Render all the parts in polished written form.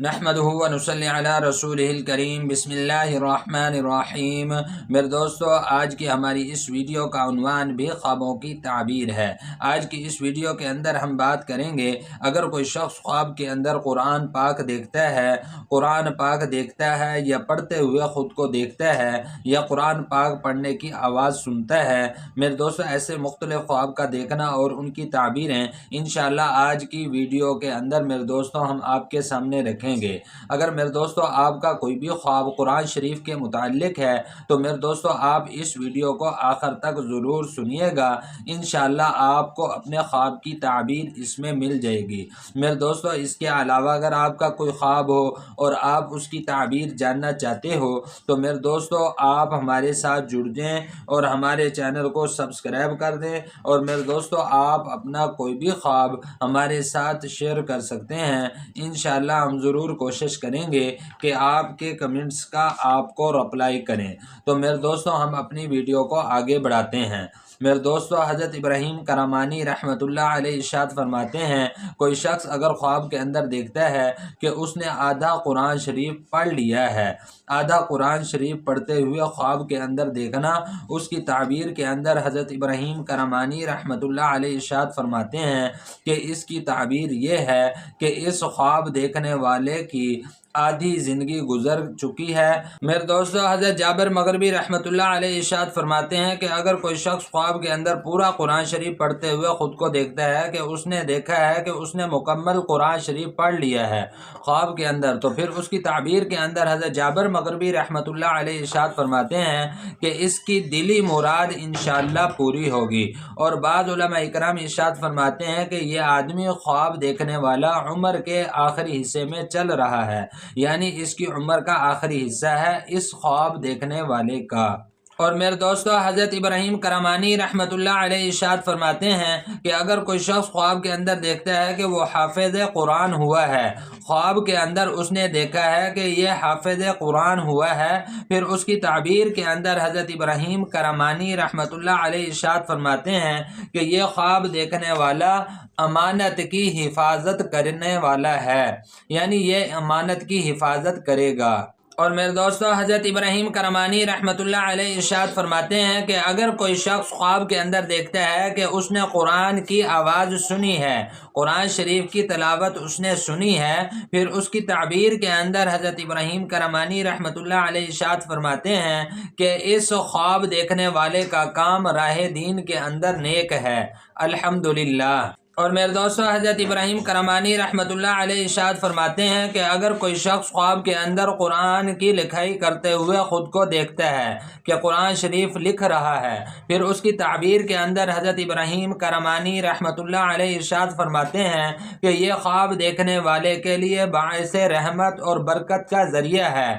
نحمدہ و نصلی علی رسولہ الکریم بسم اللہ الرحمن الرحیم۔ میرے دوستو، آج کی ہماری اس ویڈیو کا عنوان بھی خوابوں کی تعبیر ہے۔ آج کی اس ویڈیو کے اندر ہم بات کریں گے، اگر کوئی شخص خواب کے اندر قرآن پاک دیکھتا ہے یا پڑھتے ہوئے خود کو دیکھتا ہے یا قرآن پاک پڑھنے کی آواز سنتا ہے، میرے دوستو ایسے مختلف خواب کا دیکھنا اور ان کی تعبیریں انشاءاللہ آج کی ویڈیو کے اندر میرے دوستو ہم آپ کے سامنے رکھیں گے۔ اگر میرے دوستو آپ کا کوئی بھی خواب قرآن شریف کے متعلق ہے تو میرے دوستو آپ اس ویڈیو کو آخر تک ضرور سنیے گا، انشاءاللہ آپ کو اپنے خواب کی تعبیر اس میں مل جائے گی۔ میرے دوستو اس کے علاوہ اگر آپ کا کوئی خواب ہو اور آپ اس کی تعبیر جاننا چاہتے ہو تو میرے دوستو آپ ہمارے ساتھ جڑ جائیں اور ہمارے چینل کو سبسکرائب کر دیں، اور میرے دوستو آپ اپنا کوئی بھی خواب ہمارے ساتھ شیئر کر سکتے ہیں۔ انشاءاللہ ہم ضرور کوشش کریں گے کہ آپ کے کمنٹس کا آپ کو رپلائی کریں۔ تو میرے دوستو ہم اپنی ویڈیو کو آگے بڑھاتے ہیں۔ میرے دوستو حضرت ابراہیم کرمانی رحمۃ اللہ علیہ ارشاد فرماتے ہیں، کوئی شخص اگر خواب کے اندر دیکھتا ہے کہ اس نے آدھا قرآن شریف پڑھ لیا ہے، آدھا قرآن شریف پڑھتے ہوئے خواب کے اندر دیکھنا، اس کی تعبیر کے اندر حضرت ابراہیم کرمانی رحمۃ اللہ علیہ ارشاد فرماتے ہیں کہ اس کی تعبیر یہ ہے کہ اس خواب دیکھنے والے کی آدھی زندگی گزر چکی ہے۔ میرے دوستو حضرت جابر مغربی رحمۃ اللہ علیہ ارشاد فرماتے ہیں کہ اگر کوئی شخص خواب کے اندر پورا قرآن شریف پڑھتے ہوئے خود کو دیکھتا ہے کہ اس نے دیکھا ہے کہ اس نے مکمل قرآن شریف پڑھ لیا ہے خواب کے اندر، تو پھر اس کی تعبیر کے اندر حضرت جابر مغربی رحمۃ اللہ علیہ ارشاد فرماتے ہیں کہ اس کی دلی مراد انشاءاللہ پوری ہوگی۔ اور بعض علماء اکرام ارشاد فرماتے ہیں کہ یہ آدمی خواب دیکھنے والا عمر کے آخری حصے میں چل رہا ہے، یعنی اس کی عمر کا آخری حصہ ہے اس خواب دیکھنے والے کا۔ اور میرے دوستو حضرت ابراہیم کرمانی رحمۃ اللہ علیہ ارشاد فرماتے ہیں کہ اگر کوئی شخص خواب کے اندر دیکھتا ہے کہ وہ حافظ قرآن ہوا ہے، خواب کے اندر اس نے دیکھا ہے کہ یہ حافظ قرآن ہوا ہے، پھر اس کی تعبیر کے اندر حضرت ابراہیم کرمانی رحمۃ اللہ علیہ ارشاد فرماتے ہیں کہ یہ خواب دیکھنے والا امانت کی حفاظت کرنے والا ہے، یعنی یہ امانت کی حفاظت کرے گا۔ اور میرے دوستو حضرت ابراہیم کرمانی رحمۃ اللہ علیہ ارشاد فرماتے ہیں کہ اگر کوئی شخص خواب کے اندر دیکھتا ہے کہ اس نے قرآن کی آواز سنی ہے، قرآن شریف کی تلاوت اس نے سنی ہے، پھر اس کی تعبیر کے اندر حضرت ابراہیم کرمانی رحمۃ اللہ علیہ ارشاد فرماتے ہیں کہ اس خواب دیکھنے والے کا کام راہ دین کے اندر نیک ہے، الحمدللہ۔ اور میرے دوستو حضرت ابراہیم کرمانی رحمۃ اللہ علیہ ارشاد فرماتے ہیں کہ اگر کوئی شخص خواب کے اندر قرآن کی لکھائی کرتے ہوئے خود کو دیکھتا ہے کہ قرآن شریف لکھ رہا ہے، پھر اس کی تعبیر کے اندر حضرت ابراہیم کرمانی رحمۃ اللہ علیہ ارشاد فرماتے ہیں کہ یہ خواب دیکھنے والے کے لیے باعث رحمت اور برکت کا ذریعہ ہے،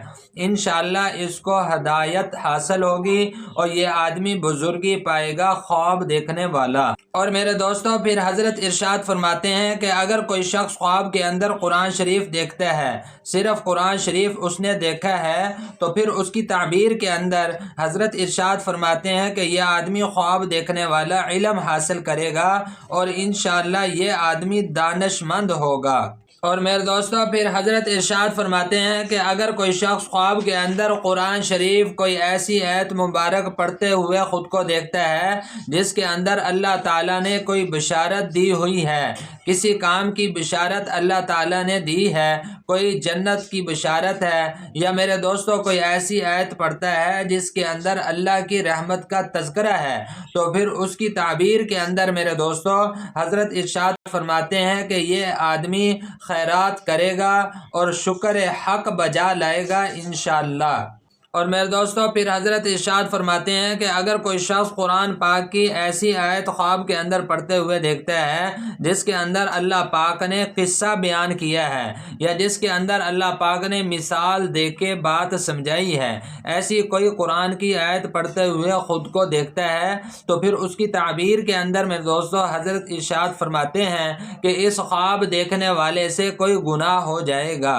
انشاءاللہ اس کو ہدایت حاصل ہوگی اور یہ آدمی بزرگی پائے گا خواب دیکھنے والا۔ اور میرے دوستو پھر حضرت ارشاد فرماتے ہیں کہ اگر کوئی شخص خواب کے اندر قرآن شریف دیکھتا ہے، صرف قرآن شریف اس نے دیکھا ہے، تو پھر اس کی تعبیر کے اندر حضرت ارشاد فرماتے ہیں کہ یہ آدمی خواب دیکھنے والا علم حاصل کرے گا اور انشاءاللہ یہ آدمی دانش مند ہوگا۔ اور میرے دوستو پھر حضرت ارشاد فرماتے ہیں کہ اگر کوئی شخص خواب کے اندر قرآن شریف کوئی ایسی آیت مبارک پڑھتے ہوئے خود کو دیکھتا ہے جس کے اندر اللہ تعالیٰ نے کوئی بشارت دی ہوئی ہے، کسی کام کی بشارت اللہ تعالیٰ نے دی ہے، کوئی جنت کی بشارت ہے، یا میرے دوستو کوئی ایسی آیت پڑھتا ہے جس کے اندر اللہ کی رحمت کا تذکرہ ہے، تو پھر اس کی تعبیر کے اندر میرے دوستو حضرت ارشاد فرماتے ہیں کہ یہ آدمی خیرات کرے گا اور شکر حق بجا لائے گا انشاءاللہ۔ اور میرے دوستو پھر حضرت ارشاد فرماتے ہیں کہ اگر کوئی شخص قرآن پاک کی ایسی آیت خواب کے اندر پڑھتے ہوئے دیکھتا ہے جس کے اندر اللہ پاک نے قصہ بیان کیا ہے یا جس کے اندر اللہ پاک نے مثال دے کے بات سمجھائی ہے، ایسی کوئی قرآن کی آیت پڑھتے ہوئے خود کو دیکھتا ہے، تو پھر اس کی تعبیر کے اندر میرے دوستو حضرت ارشاد فرماتے ہیں کہ اس خواب دیکھنے والے سے کوئی گناہ ہو جائے گا،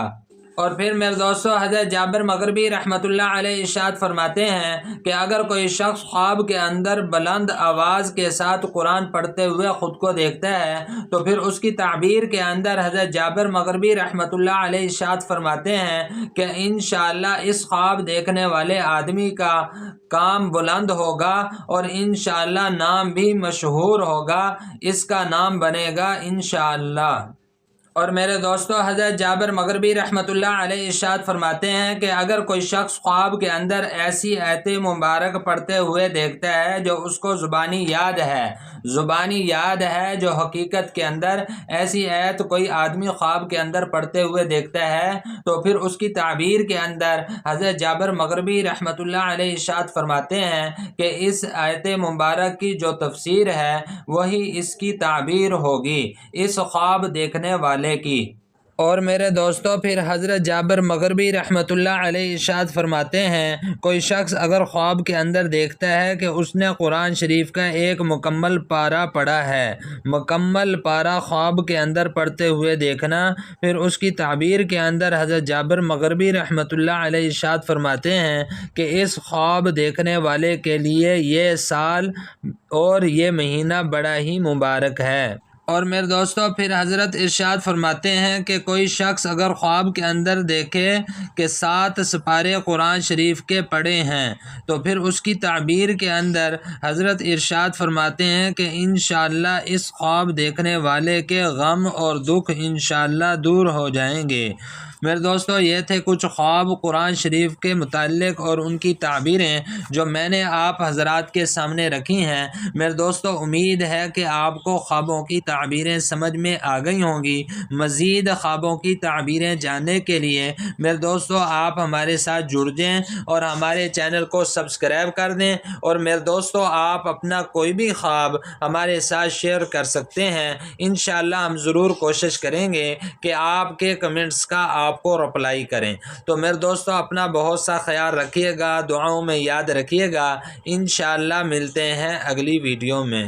اور پھر میرے دوستو حضرت جابر مغربی رحمۃ اللہ علیہ ارشاد فرماتے ہیں کہ اگر کوئی شخص خواب کے اندر بلند آواز کے ساتھ قرآن پڑھتے ہوئے خود کو دیکھتا ہے تو پھر اس کی تعبیر کے اندر حضرت جابر مغربی رحمۃ اللہ علیہ ارشاد فرماتے ہیں کہ انشاءاللہ اس خواب دیکھنے والے آدمی کا کام بلند ہوگا اور انشاءاللہ نام بھی مشہور ہوگا، اس کا نام بنے گا انشاءاللہ۔ اور میرے دوستو حضرت جابر مغربی رحمۃ اللہ علیہ ارشاد فرماتے ہیں کہ اگر کوئی شخص خواب کے اندر ایسی آیت مبارک پڑھتے ہوئے دیکھتا ہے جو اس کو زبانی یاد ہے جو حقیقت کے اندر ایسی آیت کوئی آدمی خواب کے اندر پڑھتے ہوئے دیکھتا ہے تو پھر اس کی تعبیر کے اندر حضرت جابر مغربی رحمۃ اللہ علیہ ارشاد فرماتے ہیں کہ اس آیت مبارک کی جو تفسیر ہے وہی اس کی تعبیر ہوگی اس خواب دیکھنے والے کی۔ اور میرے دوستو پھر حضرت جابر مغربی رحمۃ اللہ علیہ ارشاد فرماتے ہیں کوئی شخص اگر خواب کے اندر دیکھتا ہے کہ اس نے قرآن شریف کا ایک مکمل پارہ پڑھا ہے، مکمل پارہ خواب کے اندر پڑھتے ہوئے دیکھنا، پھر اس کی تعبیر کے اندر حضرت جابر مغربی رحمۃ اللہ علیہ ارشاد فرماتے ہیں کہ اس خواب دیکھنے والے کے لیے یہ سال اور یہ مہینہ بڑا ہی مبارک ہے۔ اور میرے دوستو پھر حضرت ارشاد فرماتے ہیں کہ کوئی شخص اگر خواب کے اندر دیکھے کہ 7 سپارے قرآن شریف کے پڑھے ہیں تو پھر اس کی تعبیر کے اندر حضرت ارشاد فرماتے ہیں کہ انشاءاللہ اس خواب دیکھنے والے کے غم اور دکھ انشاءاللہ دور ہو جائیں گے۔ میرے دوستو یہ تھے کچھ خواب قرآن شریف کے متعلق اور ان کی تعبیریں جو میں نے آپ حضرات کے سامنے رکھی ہیں۔ میرے دوستو امید ہے کہ آپ کو خوابوں کی تعبیریں سمجھ میں آ گئی ہوں گی۔ مزید خوابوں کی تعبیریں جاننے کے لیے میرے دوستو آپ ہمارے ساتھ جڑ جائیں اور ہمارے چینل کو سبسکرائب کر دیں، اور میرے دوستو آپ اپنا کوئی بھی خواب ہمارے ساتھ شیئر کر سکتے ہیں۔ انشاءاللہ ہم ضرور کوشش کریں گے کہ آپ کے کمنٹس کا آپ کو رپلائی کریں۔ تو میرے دوستو اپنا بہت سا خیال رکھیے گا، دعاؤں میں یاد رکھیے گا۔ انشاءاللہ ملتے ہیں اگلی ویڈیو میں۔